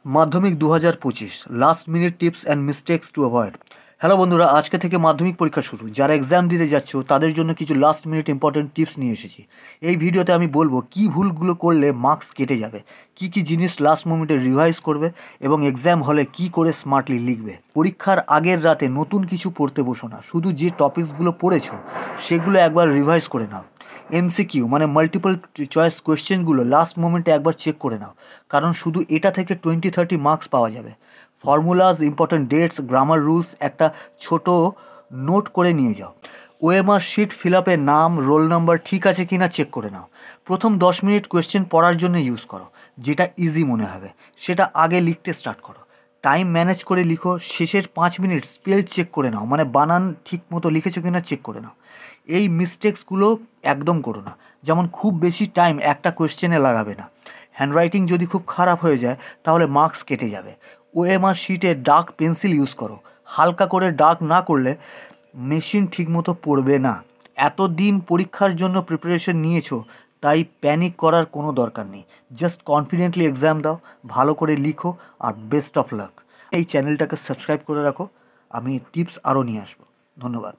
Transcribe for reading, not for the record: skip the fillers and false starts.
মাধ্যমিক 2025 last minute tips and mistakes to avoid. Hello বন্ধুরা, আজকে থেকে মাধ্যমিক পরীক্ষা শুরু। যারা এক্সাম দিতে যাচ্ছ তাদের জন্য কিছু লাস্ট মিনিট ইম্পর্টেন্ট টিপস নিয়ে এসেছি। এই ভিডিওতে আমি বলবো কী ভুলগুলো করলে মার্কস কেটে যাবে, কি জিনিস লাস্ট মোমেন্টে রিভাইজ করবে এবং এক্সাম হলে কি করে স্মার্টলি লিখবে। পরীক্ষার আগের রাতে নতুন কিছু পড়তে বসো না, শুধু যে টপিকসগুলো পড়েছো সেগুলো একবার রিভাইজ করে নাও। এমসিকিউ মানে মাল্টিপল চয়েস কোয়েশ্চেনগুলো লাস্ট মোমেন্টে একবার চেক করে নাও, কারণ শুধু এটা থেকে 20-30 মার্কস পাওয়া যাবে। Formulas, important dates, grammar rules একটা ছোট নোট করে নিয়ে যাও। ওএমআর শিট ফিল আপে নাম, রোল নাম্বার ঠিক আছে কি না চেক করে নাও। প্রথম 10 মিনিট কোয়েশ্চেন পড়ার জন্য ইউজ করো, যেটা ইজি মনে হবে সেটা আগে লিখতে স্টার্ট করো। টাইম ম্যানেজ করে লিখো। শেষের 5 মিনিট স্পেল চেক করে নাও, মানে বানান ঠিক মতো লিখেছো কিনা চেক করে নাও। এই মিস্টেক্সগুলো একদম করো না, যেমন খুব বেশি টাইম একটা কোয়েশ্চেনে লাগাবে না। হ্যান্ডরাইটিং যদি খুব খারাপ হয়ে যায় তাহলে মার্কস কেটে যাবে। ওএমআর শিটে ডার্ক পেন্সিল ইউজ করো, হালকা করে ডার্ক না করলে মেশিন ঠিকমতো পড়বে না। এতদিন পরীক্ষার জন্য প্রিপারেশন নিয়েছো, তাই প্যানিক করার কোনো দরকার নেই। জাস্ট কনফিডেন্টলি এক্সাম দাও, ভালো করে লিখো, আর বেস্ট অফ লাক। এই চ্যানেলটাকে সাবস্ক্রাইব করে রাখো, আমি টিপস আরও নিয়ে আসবো। ধন্যবাদ।